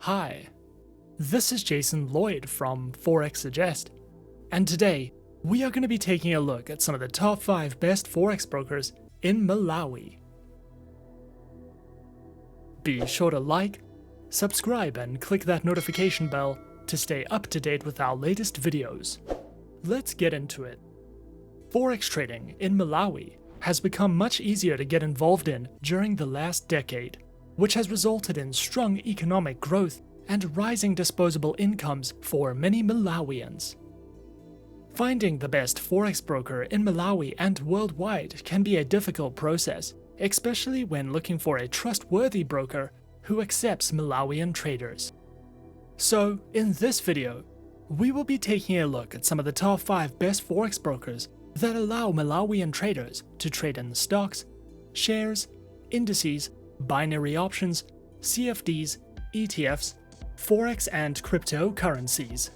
Hi, this is Jason Lloyd from Forexsuggest, and today we are going to be taking a look at some of the top 5 best Forex brokers in Malawi. Be sure to like, subscribe and click that notification bell to stay up to date with our latest videos. Let's get into it. Forex trading in Malawi has become much easier to get involved in during the last decade, which has resulted in strong economic growth and rising disposable incomes for many Malawians. Finding the best Forex broker in Malawi and worldwide can be a difficult process, especially when looking for a trustworthy broker who accepts Malawian traders. So, in this video, we will be taking a look at some of the top 5 best Forex brokers that allow Malawian traders to trade in stocks, shares, indices, binary options, CFDs, ETFs, Forex and cryptocurrencies.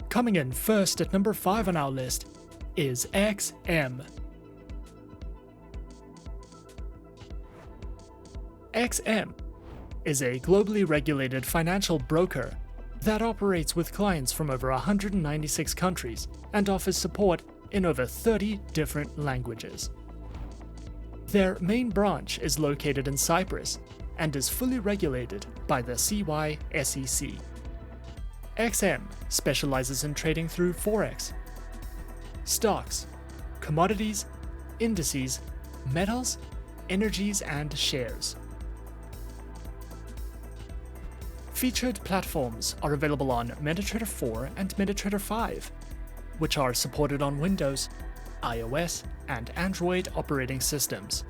Coming in first at number 5 on our list is XM. XM is a globally regulated financial broker that operates with clients from over 196 countries and offers support in over 30 different languages. Their main branch is located in Cyprus and is fully regulated by the CySEC. XM specializes in trading through Forex, stocks, commodities, indices, metals, energies, and shares. Featured platforms are available on MetaTrader 4 and MetaTrader 5, which are supported on Windows, iOS, and Android operating systems.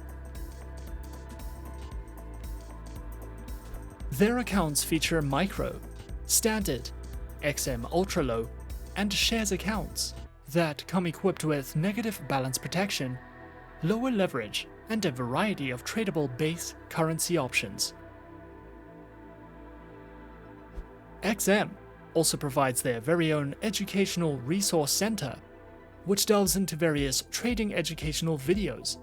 Their accounts feature micro, standard, XM Ultra Low, and shares accounts that come equipped with negative balance protection, lower leverage, and a variety of tradable base currency options. XM also provides their very own educational resource center, which delves into various trading educational videos,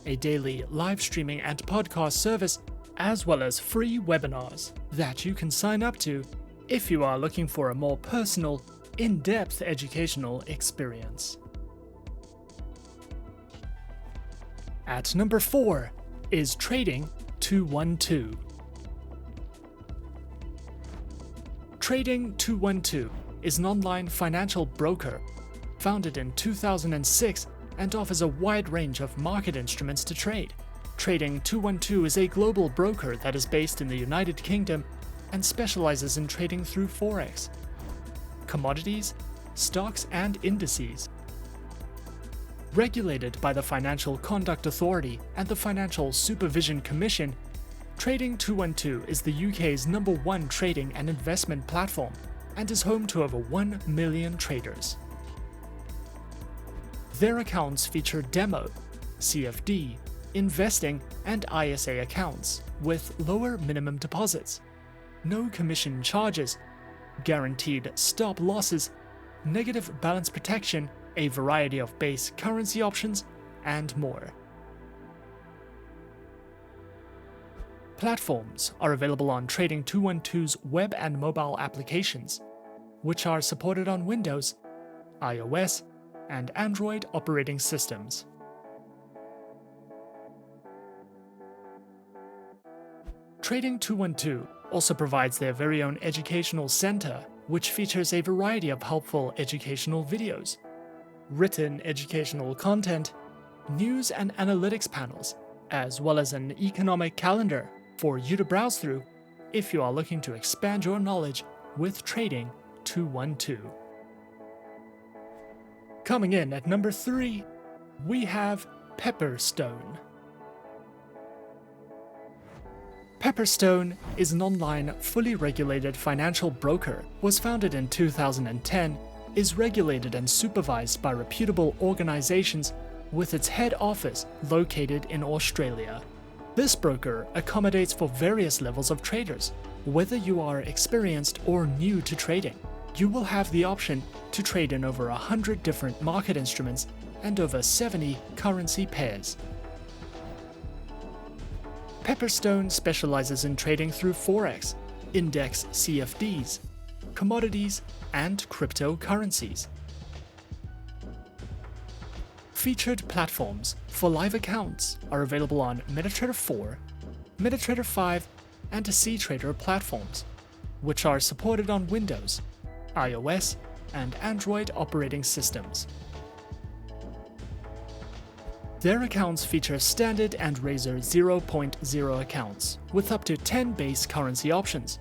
a daily live streaming and podcast service, as well as free webinars that you can sign up to if you are looking for a more personal, in-depth educational experience. At number 4 is Trading 212. Trading 212 is an online financial broker founded in 2006 and offers a wide range of market instruments to trade. Trading 212 is a global broker that is based in the United Kingdom and specializes in trading through Forex, commodities, stocks, and indices. Regulated by the Financial Conduct Authority and the Financial Supervision Commission, Trading 212 is the UK's #1 trading and investment platform and is home to over 1 million traders. Their accounts feature demo, CFD, investing, and ISA accounts with lower minimum deposits, no commission charges, guaranteed stop losses, negative balance protection, a variety of base currency options, and more. Platforms are available on Trading 212's web and mobile applications, which are supported on Windows, iOS, and Android operating systems. Trading 212 also provides their very own educational center, which features a variety of helpful educational videos, written educational content, news and analytics panels, as well as an economic calendar for you to browse through if you are looking to expand your knowledge with Trading 212. Coming in at number 3, we have Pepperstone. Pepperstone is an online, fully regulated financial broker, was founded in 2010, is regulated and supervised by reputable organizations with its head office located in Australia. This broker accommodates for various levels of traders. Whether you are experienced or new to trading, you will have the option to trade in over 100 different market instruments and over 70 currency pairs. Pepperstone specializes in trading through Forex, index CFDs, commodities, and cryptocurrencies. Featured platforms for live accounts are available on MetaTrader 4, MetaTrader 5, and CTrader platforms, which are supported on Windows, iOS, and Android operating systems. Their accounts feature standard and Razor 0.0 accounts with up to 10 base currency options,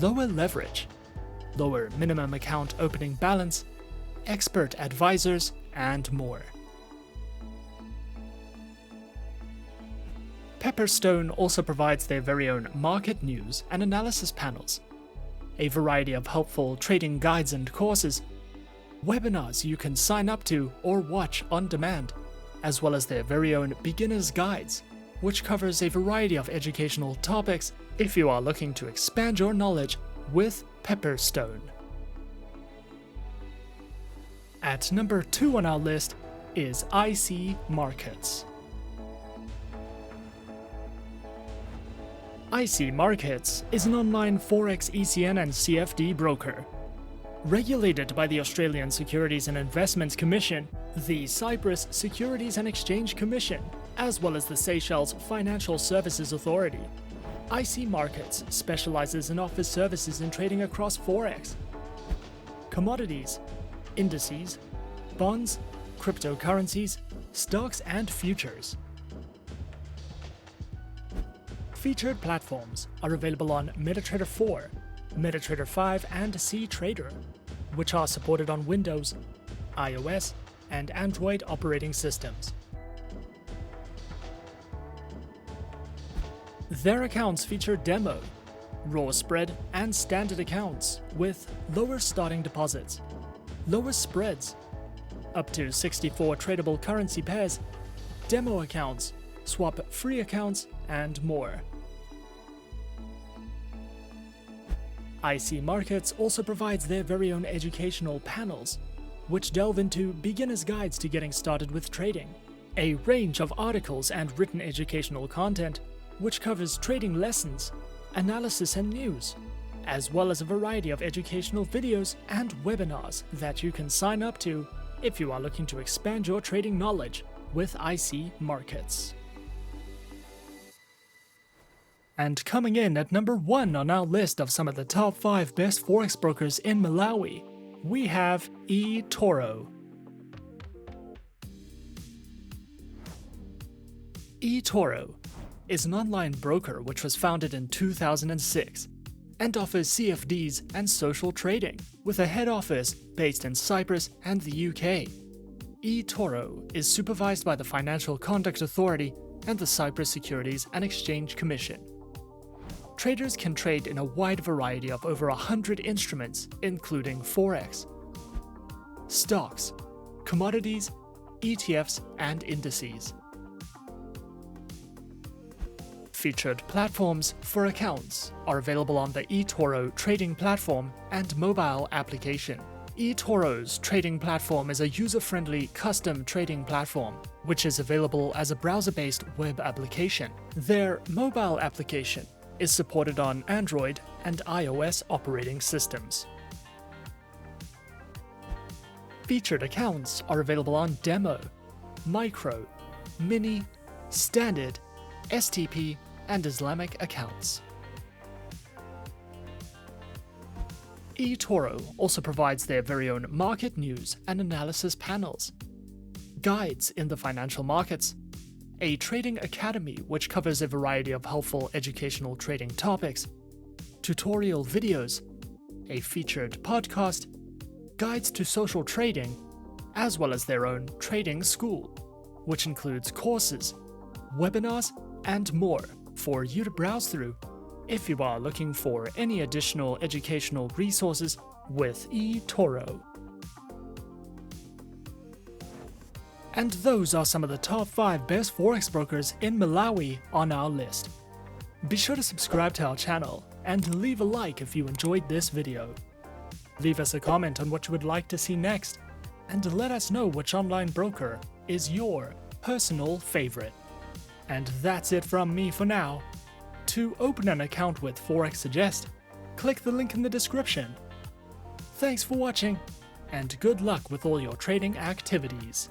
lower leverage, lower minimum account opening balance, expert advisors, and more. Pepperstone also provides their very own market news and analysis panels, a variety of helpful trading guides and courses, webinars you can sign up to or watch on demand, as well as their very own beginner's guides, which covers a variety of educational topics if you are looking to expand your knowledge with Pepperstone. At number 2 on our list is IC Markets. IC Markets is an online Forex ECN and CFD broker. Regulated by the Australian Securities and Investments Commission, the Cyprus Securities and Exchange Commission, as well as the Seychelles Financial Services Authority, IC Markets specializes and offers services in trading across Forex, commodities, indices, bonds, cryptocurrencies, stocks, and futures. Featured platforms are available on MetaTrader 4, MetaTrader 5, and CTrader, which are supported on Windows, iOS, and Android operating systems. Their accounts feature demo, raw spread, and standard accounts with lower starting deposits, lower spreads, up to 64 tradable currency pairs, demo accounts, swap-free accounts, and more. IC Markets also provides their very own educational panels, which delve into beginner's guides to getting started with trading, a range of articles and written educational content which covers trading lessons, analysis and news, as well as a variety of educational videos and webinars that you can sign up to if you are looking to expand your trading knowledge with IC Markets. And coming in at number 1 on our list of some of the top 5 best Forex brokers in Malawi, we have eToro. eToro is an online broker which was founded in 2006 and offers CFDs and social trading, with a head office based in Cyprus and the UK. eToro is supervised by the Financial Conduct Authority and the Cyprus Securities and Exchange Commission. Traders can trade in a wide variety of over 100 instruments, including Forex, stocks, commodities, ETFs, and indices. Featured platforms for accounts are available on the eToro trading platform and mobile application. eToro's trading platform is a user-friendly custom trading platform, which is available as a browser-based web application. Their mobile application is supported on Android and iOS operating systems. Featured accounts are available on Demo, Micro, Mini, Standard, STP, and Islamic accounts. eToro also provides their very own market news and analysis panels, guides in the financial markets, a trading academy which covers a variety of helpful educational trading topics, tutorial videos, a featured podcast, guides to social trading, as well as their own trading school, which includes courses, webinars, and more for you to browse through if you are looking for any additional educational resources with eToro. And those are some of the top 5 best Forex brokers in Malawi on our list. Be sure to subscribe to our channel and leave a like if you enjoyed this video. Leave us a comment on what you would like to see next, and let us know which online broker is your personal favorite. And that's it from me for now. To open an account with Forexsuggest, click the link in the description. Thanks for watching, and good luck with all your trading activities.